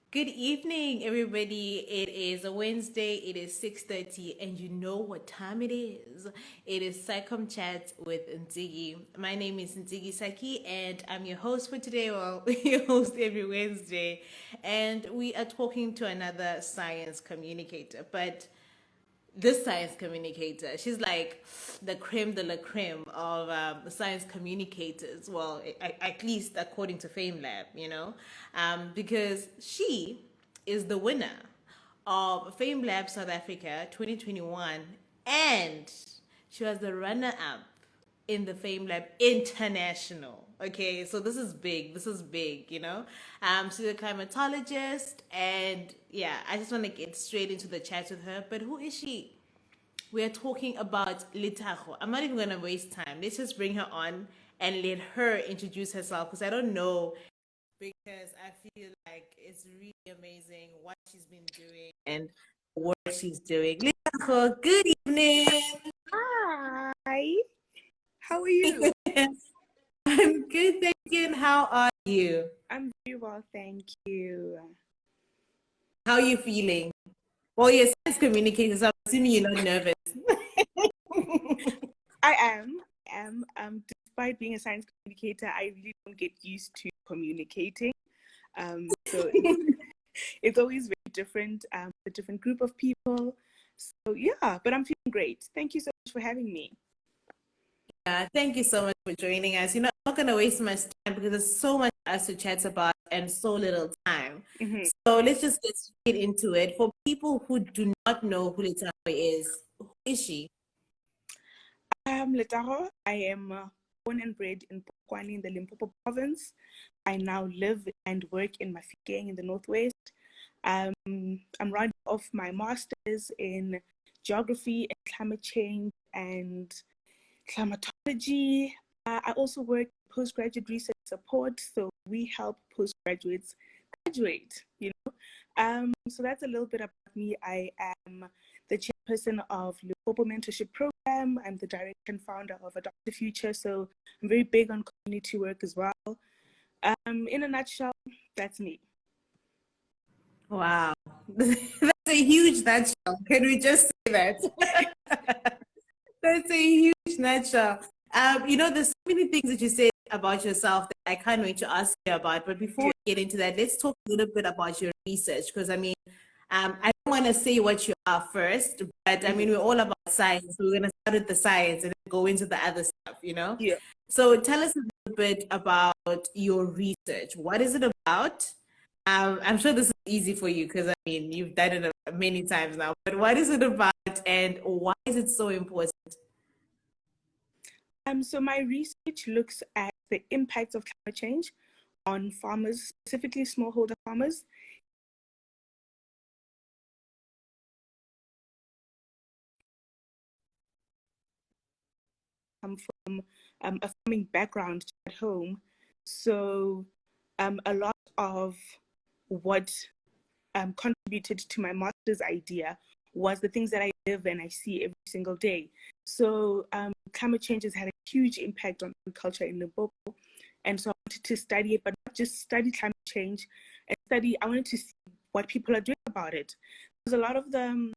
Good evening, everybody. It is a Wednesday. It is 6:30, and you know what time it is. It is Psychom Chat with Ntigi. My name is Ntigi Saki, and I'm your host for today. Well, your host every Wednesday, and we are talking to another science communicator, but this science communicator. She's like the creme de la creme of science communicators. Well, at least according to FameLab, because she is the winner of FameLab South Africa 2021, and she was the runner-up in the FameLab International. Okay, so this is big. This is big. She's a climatologist, and yeah, I just want to get straight into the chat with her. But who is she? We are talking about Letago. I'm not even gonna waste time. Let's just bring her on and let her introduce herself because I don't know, because I feel like it's really amazing what she's been doing and what she's doing. Letago, good evening. Hi, how are you? I'm good, thank you. And how are you? I'm very well, thank you. How are you feeling? Well, you're science communicators, so I'm assuming you're not nervous. Despite being a science communicator, I really don't get used to communicating. So it's always very different, a different group of people. So yeah, but I'm feeling great. Thank you so much for having me. Thank you so much for joining us. I'm not going to waste much time because there's so much for us to chat about and so little time. Mhm. So let's just get straight into it. For people who do not know who Letago is, who is she? Letago, I am born and bred in Polokwane in the Limpopo province. I now live and work in Mafikeng in the northwest. I'm rounding off my master's in geography and climate change and climatology. I also work in postgraduate research support, so we help postgraduates graduate. So that's a little bit about me. I am the chairperson of Limpopo Mentorship Program. I'm the director and founder of Adopt the Future, so I'm very big on community work as well. In a nutshell, that's me. Wow. That's a huge nutshell. Can we just say that? That's a huge nutshell. There's so many things that you said about yourself that I can't wait to ask you about. But before we get into that, let's talk a little bit about your research. Because I don't want to say what you are first, but we're all about science. So we're going to start with the science and then go into the other stuff. Yeah. So tell us a little bit about your research. What is it about? I'm sure this is easy for you because you've done it many times now. But what is it about, and why is it so important? So my research looks at the impacts of climate change on farmers, specifically smallholder farmers. Come from a farming background at home, so a lot of what contributed to my master's idea was the things that I live and I see every single day. So climate change has had a huge impact on agriculture in Limpopo. And so I wanted to study it, but not just study climate change, I wanted to see what people are doing about it. Because a lot of the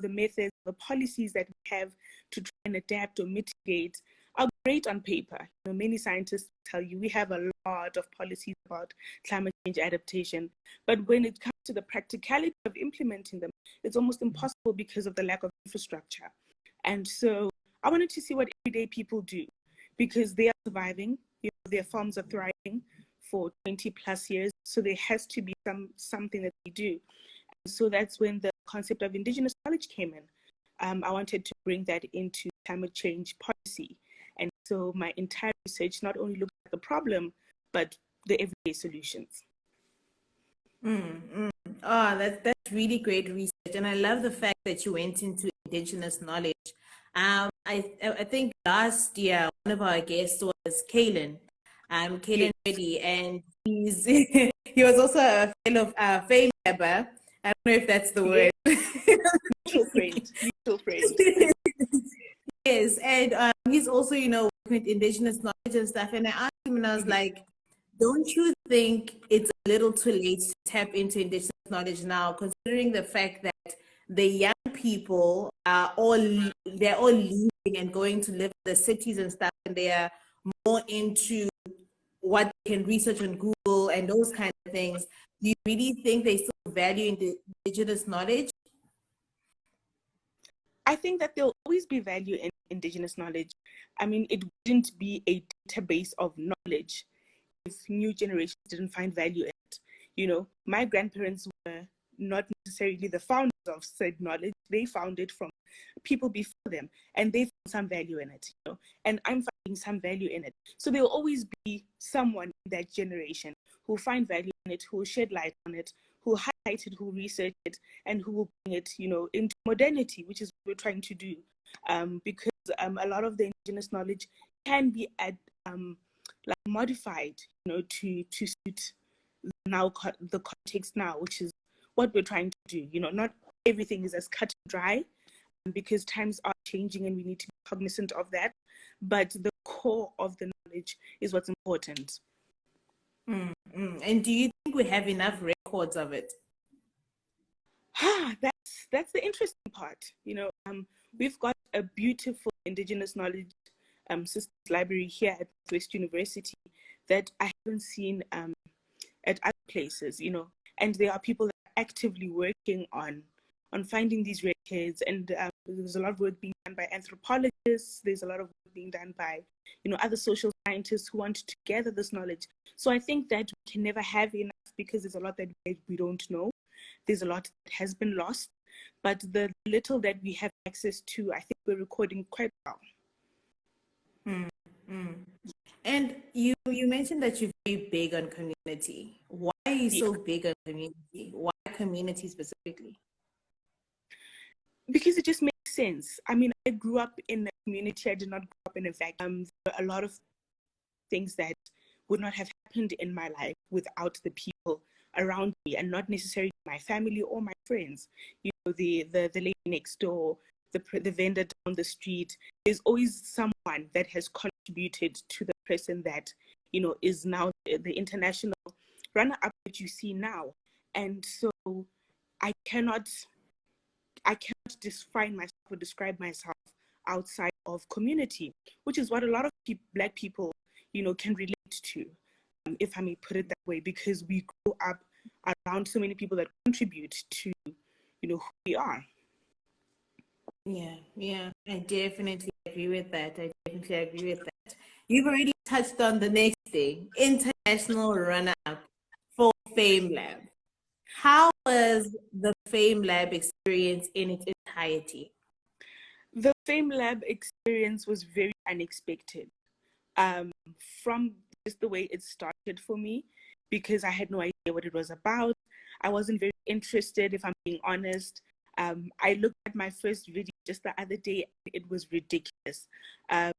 methods, the policies that we have to try and adapt or mitigate are great on paper. Many scientists tell you we have a lot of policies about climate change adaptation, but when it comes to the practicality of implementing them, it's almost impossible because of the lack of infrastructure. And so I wanted to see what everyday people do because they are surviving, their farms are thriving for 20 plus years. So there has to be something that they do. And so that's when the concept of indigenous knowledge came in. I wanted to bring that into climate change policy. And so my entire research not only looked at the problem, but the everyday solutions. Oh, that's really great research, and I love the fact that you went into indigenous knowledge. I think last year one of our guests was Kalen, Kalen Reddy, and he's he was also a fellow of FameLab. I don't know if that's the word. Mutual friend, mutual friend. Yes, and he's also, working with indigenous knowledge and stuff. And I asked him, and I was like, "Don't you think it's little too late to tap into indigenous knowledge now, considering the fact that the young people are they're all leaving and going to live in the cities and stuff, and they are more into what they can research on Google and those kind of things. Do you really think they still value in the indigenous knowledge? I think that there'll always be value in indigenous knowledge. I mean, it wouldn't be a database of knowledge if new generations didn't find value in it. You know, my grandparents were not necessarily the founders of said knowledge. They found it from people before them, and they found some value in it, you know, and I'm finding some value in it. So there will always be someone in that generation who will find value in it, who will shed light on it, who will highlight it, who will research it, and who will bring it, you know, into modernity, which is what we're trying to do. Because a lot of the indigenous knowledge can be like modified, you know, to suit now the context now, which is what we're trying to do. You know, not everything is as cut and dry, because times are changing and we need to be cognizant of that. But the core of the knowledge is what's important. And do you think we have enough records of it? That's the interesting part. You know, we've got a beautiful indigenous knowledge systems library here at West University that I haven't seen at other places. You know, and there are people that are actively working on finding these records, and there's a lot of work being done by anthropologists. There's a lot of work being done by, you know, other social scientists who want to gather this knowledge. So I think that we can never have enough, because there's a lot that we don't know. There's a lot that has been lost, but the little that we have access to, I think we're recording quite well. And you mentioned that you're very big on community. Why are you so big on community? Why community specifically? Because it just makes sense. I mean, I grew up in a community. I did not grow up in a vacuum. There were a lot of things that would not have happened in my life without the people around me, and not necessarily my family or my friends. You know, the lady next door, the vendor down the street. There's always someone that has contributed to the person that, you know, is now the international runner-up that you see now. And so I cannot define myself or describe myself outside of community, which is what a lot of Black people, you know, can relate to, if I may put it that way, because we grew up around so many people that contribute to, you know, who we are. Yeah, I definitely agree with that. You've already touched on the next thing, international runner-up for FameLab. How was the FameLab experience in its entirety? The FameLab experience was very unexpected, from just the way it started for me, because I had no idea what it was about. I wasn't very interested, if I'm being honest. I looked at my first video just the other day. It was ridiculous. I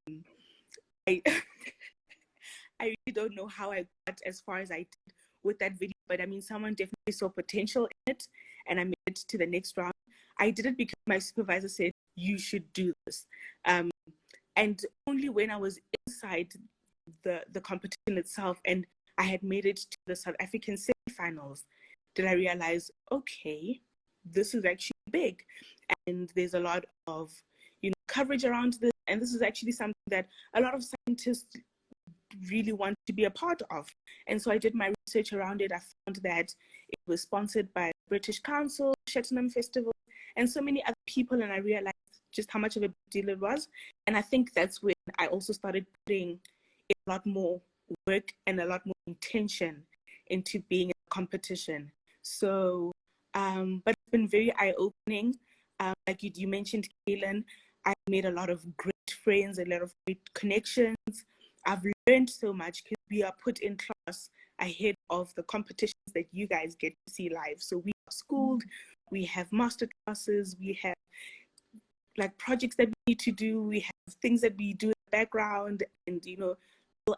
I really don't know how I got as far as I did with that video, but I mean, someone definitely saw potential in it, and I made it to the next round. I did it because my supervisor said, you should do this. And only when I was inside the competition itself and I had made it to the South African semifinals did I realize, okay, this is actually big. And there's a lot of, you know, coverage around this. And this is actually something that a lot of scientists really want to be a part of. And so I did my research around it. I found that it was sponsored by British Council, Cheltenham Festival, and so many other people. And I realized just how much of a big deal it was. And I think that's when I also started putting a lot more work and a lot more intention into being in a competition. So, but it's been very eye-opening. Like you mentioned, Kaylin, I made a lot of great friends, a lot of great connections. I've learned so much because we are put in class ahead of the competitions that you guys get to see live. So we are schooled, we have master classes, we have like projects that we need to do, we have things that we do in the background, and, you know,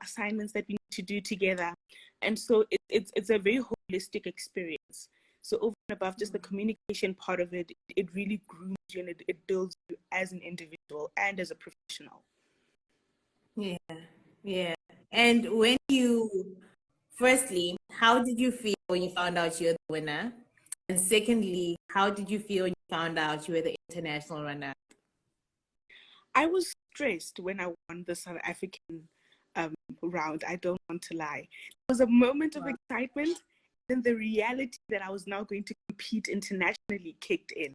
assignments that we need to do together. And so it's a very holistic experience. So over and above just the communication part of it, it really grooms you and it builds you as an individual and as a professional. Yeah. And when firstly, how did you feel when you found out you're the winner? And secondly, how did you feel when you found out you were the international runner? I was stressed when I won the South African round. I don't want to lie. It was a moment of excitement. Then the reality that I was now going to compete internationally kicked in,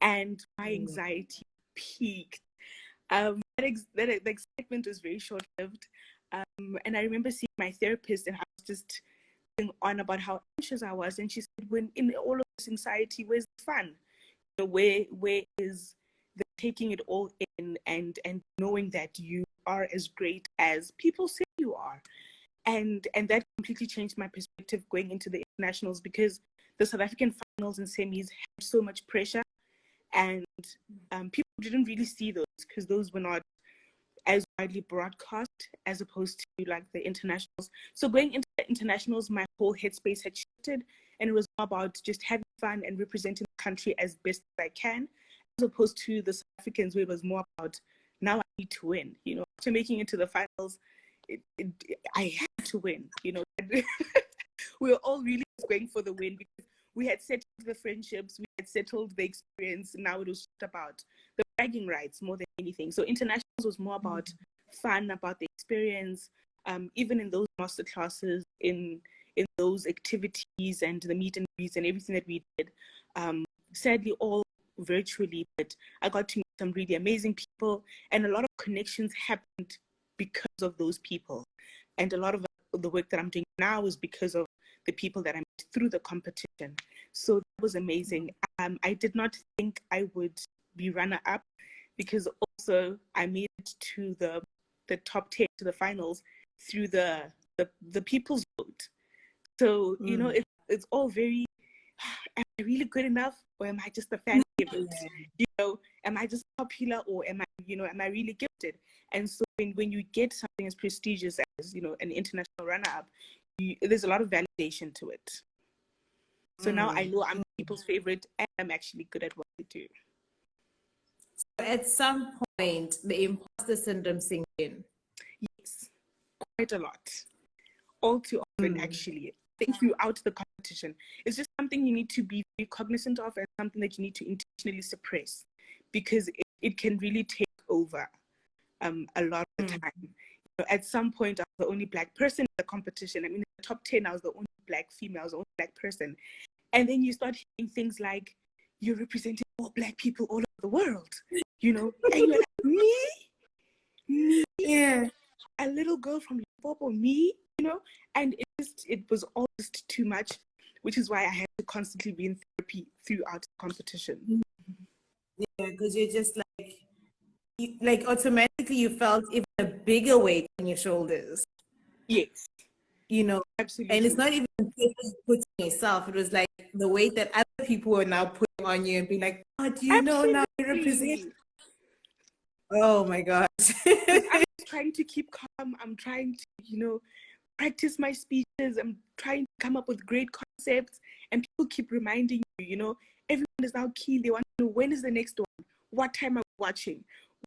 and my anxiety peaked. The excitement was very short-lived. And I remember seeing my therapist, and I was just going on about how anxious I was. And she said, when in all of this anxiety, where's the fun? You know, where is the taking it all in and knowing that you are as great as people say you are? And that completely changed my perspective going into the internationals, because the South African finals and semis had so much pressure, and people didn't really see those because those were not as widely broadcast as opposed to like the internationals. So going into the internationals, my whole headspace had shifted, and it was more about just having fun and representing the country as best as I can, as opposed to the South Africans, where it was more about, now I need to win. You know, after making it to the finals, I had to win. You know, we were all really going for the win because we had settled the friendships, we had settled the experience. Now it was just about the bragging rights more than anything. So internationals was more about fun, about the experience. Even in those master classes, in those activities and the meet and greets and everything that we did, sadly all virtually, but I got to meet some really amazing people, and a lot of connections happened because of those people. And a lot of the work that I'm doing now is because of the people that I met through the competition. So that was amazing. I did not think I would be runner-up, because also I made it to the top 10, to the finals, through the people's vote. So, you know, it's all very, am I really good enough, or am I just a fan favorite? You know, am I just popular, or am I really gifted? And so when you get something as prestigious as, you know, an international runner-up, there's a lot of validation to it. So now I know I'm people's favorite, and I'm actually good at what I do. So at some point, the imposter syndrome sinks in. Yes, quite a lot. All too often, actually. I think throughout the competition, it's just something you need to be very cognizant of, and something that you need to intentionally suppress, because it can really take over a lot of the time. You know, at some point, I was the only Black person in the competition. I mean, in the top 10, I was the only Black female, I was the only Black person. And then you start hearing things like, you're representing all Black people all over the world, you know, and you're like, me, Yeah. a little girl from Limpopo, me, you know, and it was all just too much, which is why I had to constantly be in therapy throughout the competition. Yeah, because you're just like automatically you felt even a bigger weight on your shoulders. Yes, You know, absolutely. and it's not even putting yourself. It was like the weight that other people were now putting on you and being like, oh, do you know now you represent? Oh my gosh. I'm trying to keep calm. I'm trying to, you know, practice my speeches. I'm trying to come up with great concepts, and people keep reminding you, you know, everyone is now keen. They want to know, when is the next one? What time are we watching?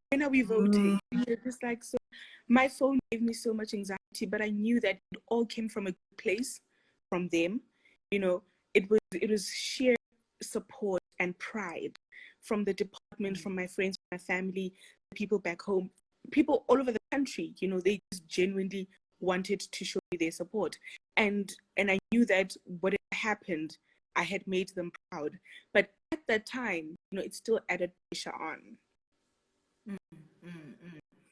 When are we voting? You know, just like, so my phone gave me so much anxiety, but I knew that it all came from a good place from them. You know, it was sheer support and pride from the department, from my friends, my family, people back home, people all over the country. You know, they just genuinely wanted to show me their support, and I knew that whatever happened, I had made them proud. But at that time, you know, it still added pressure on.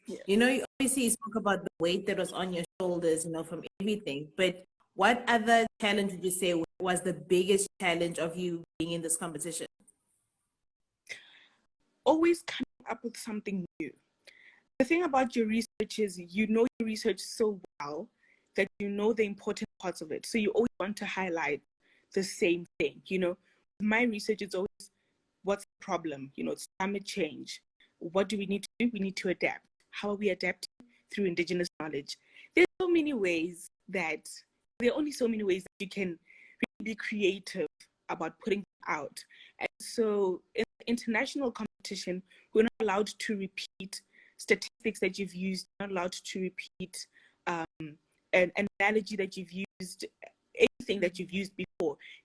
Yeah. You know, you obviously spoke about the weight that was on your shoulders, you know, from everything. But what other challenge would you say was the biggest challenge of you being in this competition? Always coming up with something new. The thing about your research is, you know your research so well that you know the important parts of it. So you always want to highlight the same thing. You know, my research is always, what's the problem? You know, it's climate change. What do we need to do? We need to adapt. How are we adapting? Through indigenous knowledge. There are only so many ways that you can really be creative about putting out. And so in international competition, we're not allowed to repeat statistics that you've used, not allowed to repeat an analogy that you've used, anything that you've used before.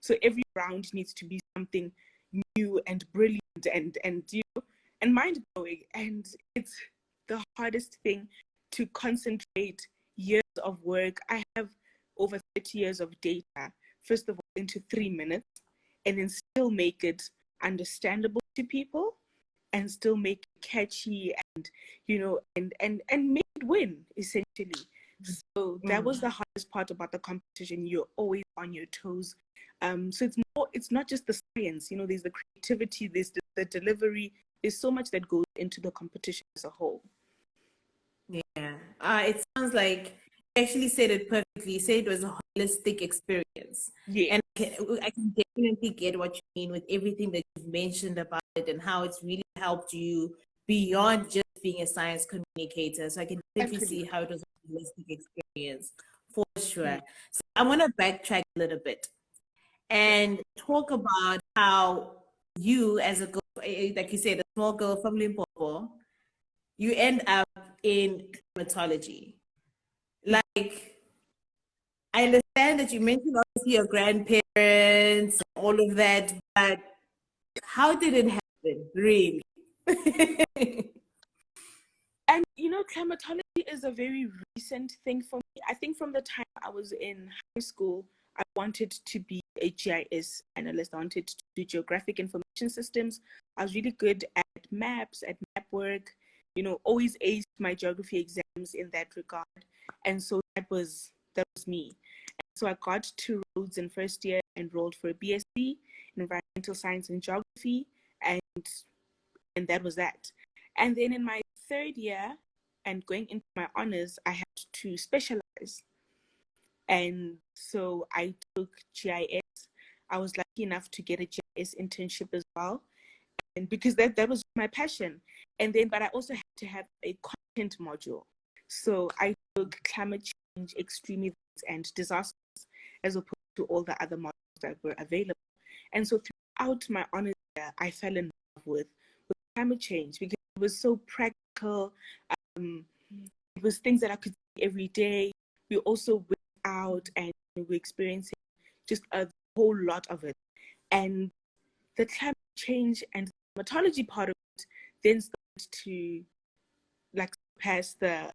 So every round needs to be something new and brilliant and you know, and mind-blowing. And it's the hardest thing to concentrate years of work. I have over 30 years of data, first of all, into 3 minutes, and then still make it understandable to people and still make it catchy and, you know, and make it win, essentially. So that was the hardest part about the competition. You're always on your toes. So it's not just the science, you know, there's the creativity, there's the delivery, there's so much that goes into the competition as a whole. Yeah. It sounds like you actually said it perfectly. You said it was a holistic experience. Yeah. And I can definitely get what you mean with everything that you've mentioned about it and how it's really helped you beyond just being a science communicator. So I can definitely see how it was a holistic experience for sure. So I want to backtrack a little bit and talk about how you, as a girl, like you said, a small girl from Limpopo, you end up in climatology. Like, I understand that you mentioned obviously your grandparents, all of that, but how did it happen, really? And you know, climatology is a very recent thing for me. I think from the time I was in high school, I wanted to be a GIS analyst. I wanted to do geographic information systems. I was really good at maps, at map work, you know, always aced my geography exams in that regard. And so that was me. And so I got to Rhodes in first year, enrolled for a BSc in environmental science and geography, and that was that. And then in my third year and going into my honors, I had to specialize. And so I took GIS. I was lucky enough to get a GIS internship as well. And because that was my passion. And then, but I also had to have a content module. So I took climate change, extreme events, and disasters as opposed to all the other modules that were available. And so throughout my honors year, I fell in love with climate change because it was so practical. It was things that I could see every day. We also went out and we were experiencing just a whole lot of it. And the climate change and climatology part of it then started to like surpass the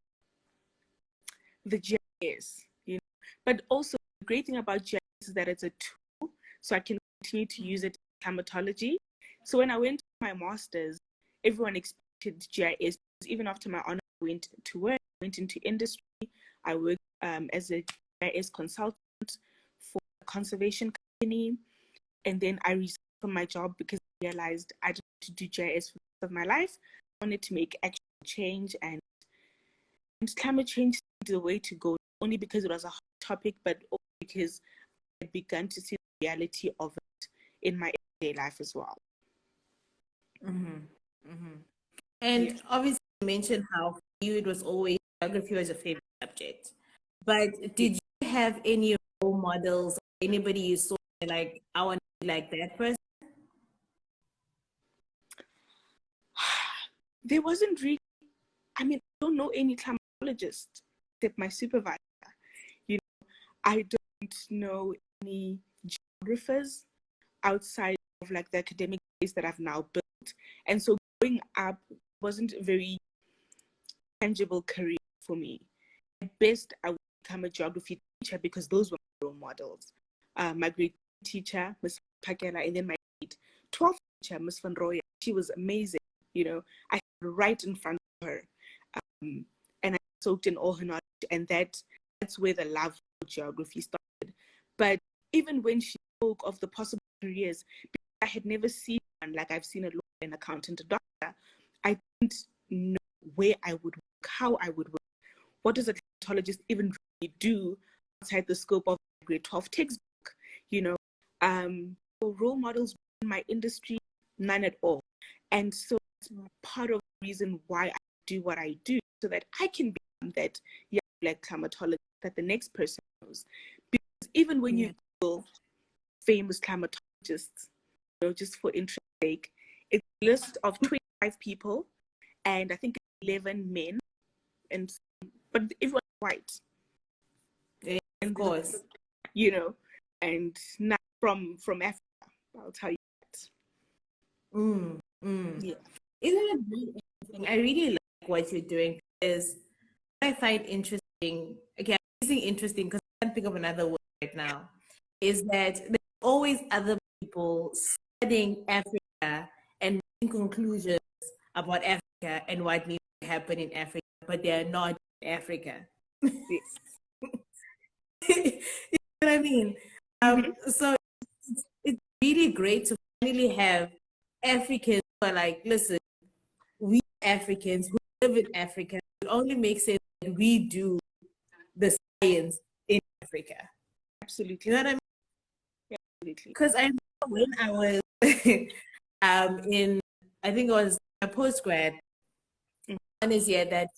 GIS, you know. But also the great thing about GIS is that it's a tool, so I can continue to use it in climatology. So when I went to my master's, everyone expected GIS. Even after my honor, I went to work, went into industry. I worked as a GIS consultant for a conservation company. And then I resigned from my job because I realized I didn't want to do GIS for the rest of my life. I wanted to make actual change, and climate change seemed the way to go, not only because it was a hot topic, but also because I had begun to see the reality of it in my everyday life as well. And obviously, you mentioned how for you it was always geography was your favorite subject. But did you have any role models, anybody you saw like, I want to be like that person? There wasn't really, I mean, I don't know any climatologist except my supervisor. You know, I don't know any geographers outside of like the academic space that I've now built. And so growing up wasn't a very tangible career for me. At best, I would become a geography teacher because those were my role models. My grade teacher, Miss Pakela, and then my grade 12 teacher, Miss Van Roya. She was amazing. You know, I sat right in front of her, and I soaked in all her knowledge, and that's where the love for geography started. But even when she spoke of the possible careers, because I had never seen one, like I've seen a lawyer, an accountant, a doctor, I didn't know where I would work, how I would work. What does a climatologist even really do outside the scope of grade 12 textbook? You know, so role models in my industry, none at all. And so that's part of the reason why I do what I do, so that I can become that young Black climatologist that the next person knows. Because even when you Google famous climatologists, you know, just for interest sake, it's a list of 25 people, and I think 11 men, and but everyone's white. Yeah, of course. You know, and now from Africa. I'll tell you that. Yeah. Isn't it really interesting? I really like what you're doing because what I find interesting, okay, I'm using interesting because I can't think of another word right now, is that there's always other people studying Africa and making conclusions about Africa and what needs to happen in Africa, but they are not in Africa. Yes. You know what I mean? So it's really great to finally have Africans who are like, listen, we Africans who live in Africa, it only makes sense that we do the science in Africa. Absolutely. You know what I mean? Yeah, absolutely. Because I remember when I was in, I think it was a postgrad, one is here that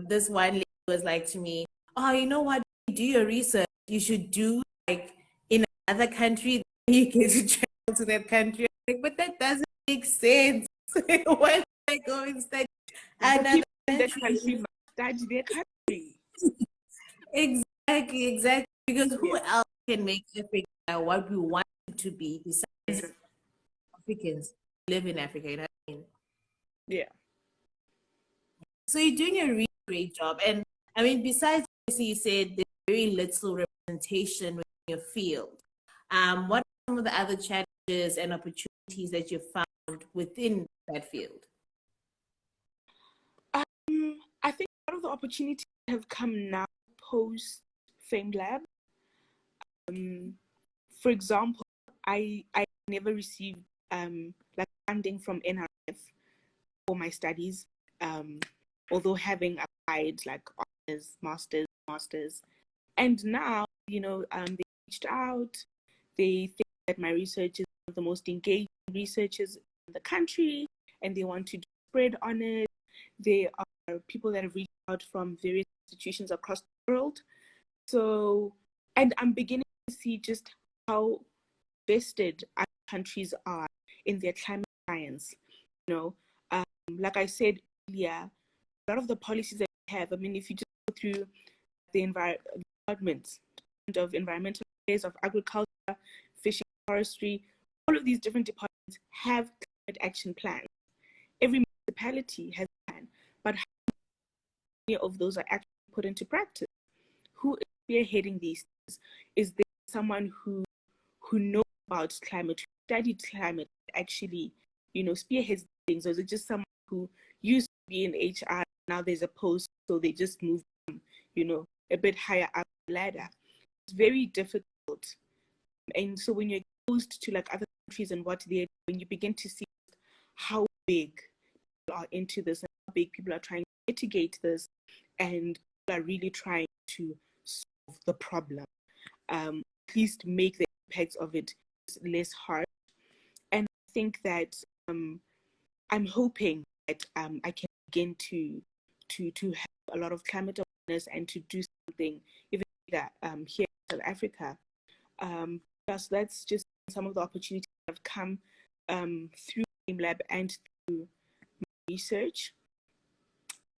this one lady was like to me, oh, you know what? Do your research. You should do like in another country. You get to travel to that country. Like, but that doesn't make sense. Why am I going to study another in that country? country must study their country. Exactly. Because who else can make Africa what we want it to be besides Africans who live in Africa? You know what I mean? Yeah. So you're doing a really great job. And I mean, besides you said there's very little representation within your field. What are some of the other challenges and opportunities that you found within that field? I think a lot of the opportunities have come now post FameLab. For example, I never received like funding from NRF for my studies, although having applied like honors, masters, and now they reached out. They think that my research is one of the most engaging researchers in the country, and they want to spread on it. They are people that have reached out from various institutions across the world. So, and I'm beginning to see just how vested other countries are in their climate science. Like I said earlier, a lot of the policies that we have, I mean, if you just go through the departments of environmental affairs, of agriculture, fishing, forestry, all of these different departments have climate action plans. Every municipality has a plan, but how many of those are actually put into practice? Who is spearheading these things? Is there someone who knows about climate, who studied climate, actually, spearheads things, or is it just someone who used to be in HR, now there's a post, so they just move, a bit higher up the ladder? It's very difficult. And so when you're exposed to like other countries and what they're doing, you begin to see how big people are into this and how big people are trying to mitigate this, and people are really trying to solve the problem, at least make the impacts of it less harsh. And I think that I'm hoping that I can begin to have a lot of climate awareness and to do something even bigger here in South Africa. So that's just some of the opportunities that have come through FameLab and through my research.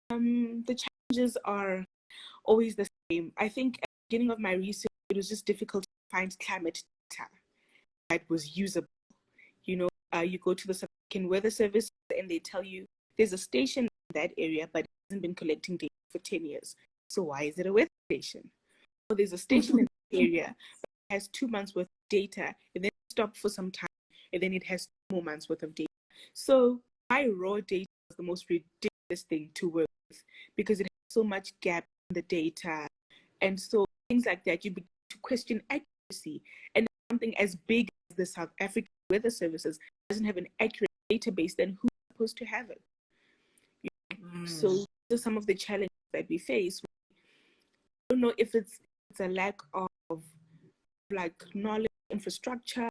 The challenges are always the same. I think at the beginning of my research, it was just difficult to find climate data that was usable. You go to the South African Weather Service and they tell you there's a station in that area, but it hasn't been collecting data for 10 years. So why is it a weather station? Or there's a station in the area, but it has 2 months worth of data, and then it stopped for some time, and then it has 2 more months worth of data. So my raw data was the most ridiculous thing to work with because it has so much gap in the data. And so things like that, you begin to question accuracy. And something as big as the South African Weather Services doesn't have an accurate database, then who's supposed to have it? So those are some of the challenges that we face. I don't know if it's a lack of like knowledge, infrastructure,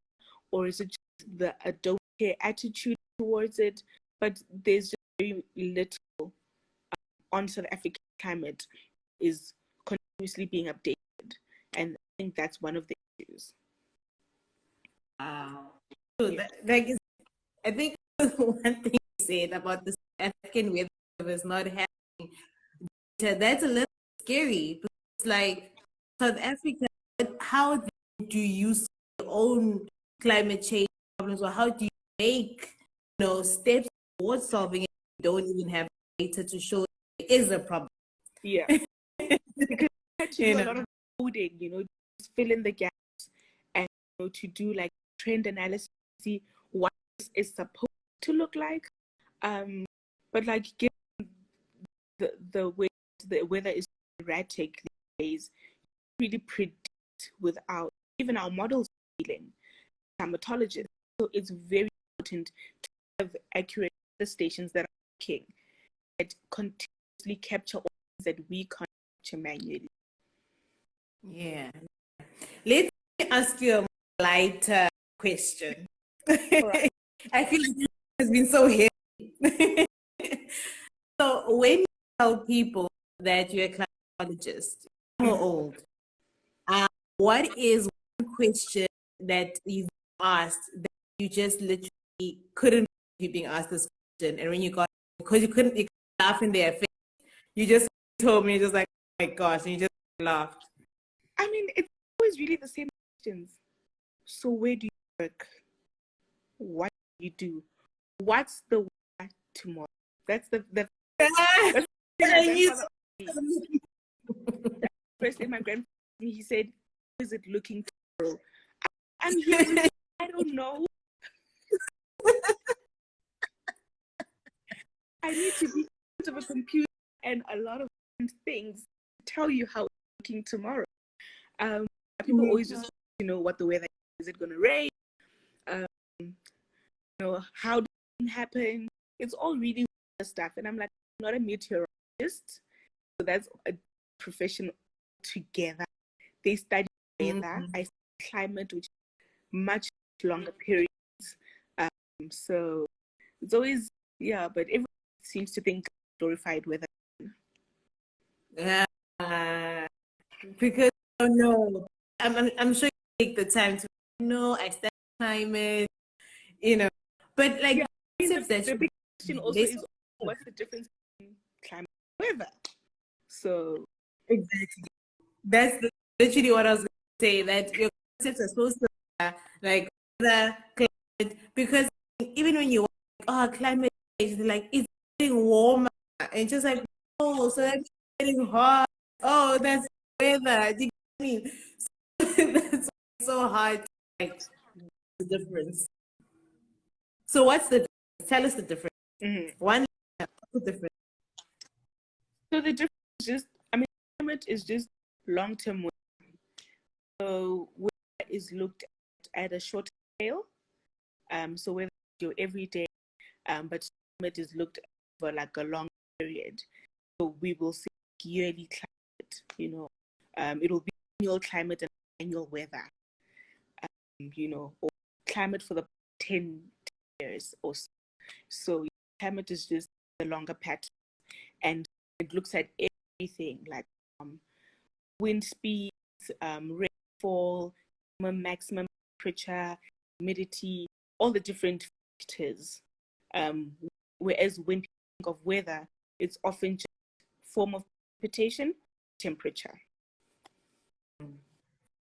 or is it just the don't care attitude towards it? But there's just very little on South African climate is continuously being updated, and I think that's one of the issues. Wow. So that is, I think one thing you said about the South African Weather Service not having data, that's a little scary. Because it's like South Africa, how do you see your own climate change problems, or how do you make, steps towards solving it? You don't even have data to show there is a problem. Yeah. Because I had to do a lot of coding, just fill in the gaps and to do like trend analysis, see what this is supposed to look like. But like given the way the weather is erratic these days, really predict without even our models feeling climatologists. So it's very important to have accurate weather stations that are working, that continuously capture all things that we can't capture manually. Yeah. Let me ask you a lighter question. Right. I feel like it has been so heavy. So when you tell people that you're a climatologist, how old? What is one question that you've asked that you just literally couldn't believe being asked this question, and when you got, because you couldn't laugh in their face, you just told me, just like, oh my gosh, and you just laughed. I mean, it's always really the same questions. So where do you work? What do you do? What's the weather tomorrow? That's the first thing my grandfather, he said, how is it looking tomorrow? And he was like, I don't know. I need to be in front of a computer and a lot of things to tell you how it's looking tomorrow. People always just want to know what the weather is. It going to rain? How did it happen? It's all really stuff. And I'm like, I'm not a meteorologist. So that's a profession together. They study weather. I study climate, which is much longer periods. So it's always, but everyone seems to think glorified weather. Yeah, because I don't know. I'm sure you take the time to I study climate, but like the big question also is, what's the difference between climate and weather? So exactly, that's literally what I was going to say. That your concepts are supposed to like weather, climate, because even when you climate change, like it's getting warmer, and just like so that's getting hot. Oh, that's weather. Do you get me? That's so hard to like the difference. So what's the difference? Tell us the difference. What's the difference? So the difference is just, climate is just long-term weather. So weather is looked at a short scale. So whether your everyday, but climate is looked over like a long period. So we will see yearly climate, it'll be annual climate and annual weather, or climate for the 10 years or so. So climate is just the longer pattern, and it looks at everything like wind speeds, rainfall, maximum temperature, humidity, all the different factors. Whereas when people think of weather, it's often just form of precipitation, temperature.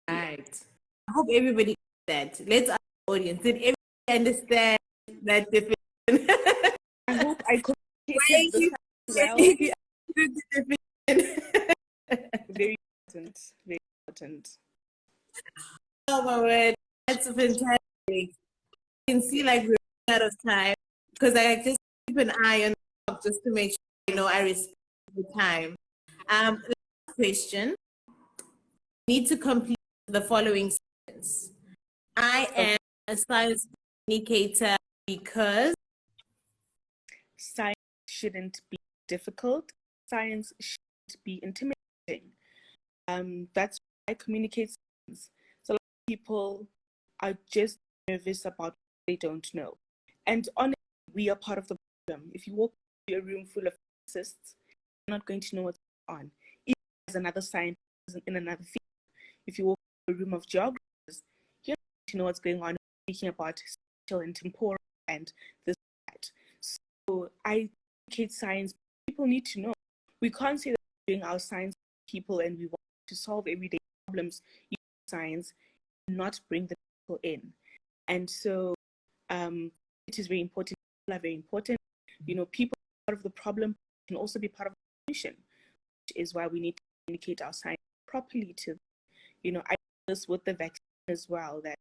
Right. I hope everybody gets that. Let's ask the audience. Did everybody understand that definition? I hope I communicated well. Very important. Very important. Oh my word, that's fantastic. You can see like we're running out of time because I just keep an eye on the clock just to make sure I respect the time. Last question. You need to complete the following sentence. I am a science communicator because science shouldn't be difficult. Science shouldn't be intimidating. That's why I communicate science. So a lot of people are just nervous about what they don't know. And honestly, we are part of the problem. If you walk into a room full of physicists, you're not going to know what's going on. Even as another scientist in another field, if you walk into a room of geographers, you're not going to know what's going on, speaking about spatial and temporal and this and that. So I communicate science. People need to know. We can't say that we're doing our science people and we want to solve everyday problems using science, not bring the people in. And so it is very important. People are very important. People are part of the problem, can also be part of the solution, which is why we need to communicate our science properly to them. I do this with the vaccine as well, that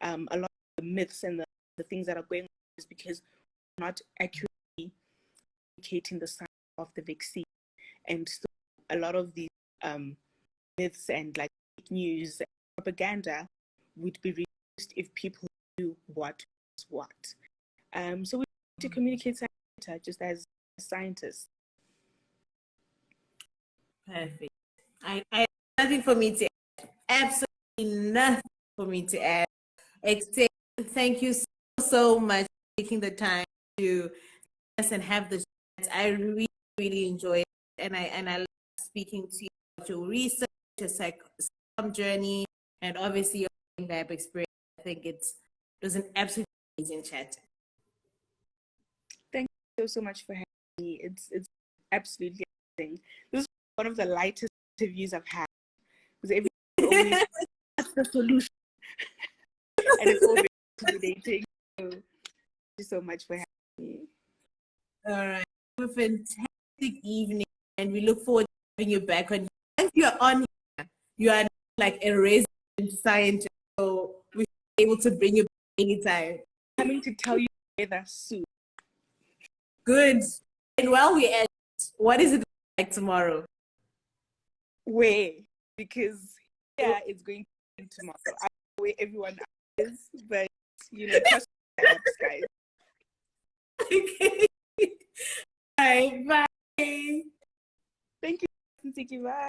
a lot of the myths and the things that are going on is because we're not accurately communicating the science of the vaccine. And so a lot of these myths and like fake news and propaganda would be reduced if people knew what was what. So we need to communicate science better, just as scientists. Perfect. I nothing for me to add. Absolutely nothing for me to add. Except thank you so much for taking the time to us and have the chat. I really, really enjoy it. And I love speaking to you about your research, your psych journey, and obviously your lab experience. I think it was an absolutely amazing chat. Thank you so much for having me. It's absolutely amazing. This is one of the lightest interviews I've had, because everyone always that's the solution, and it's all very intimidating. So thank you so much for having me. All right. Have a fantastic evening, and we look forward to having you back on. Once you're on here, you are like a resident scientist, so we're able to bring you back anytime. Coming to tell you weather soon. Good. And while we end, what is it like tomorrow? Where? Because it's going to be tomorrow. I don't know where everyone is, but trust the apps, guys. Okay. All right. Bye. Thank you. Bye.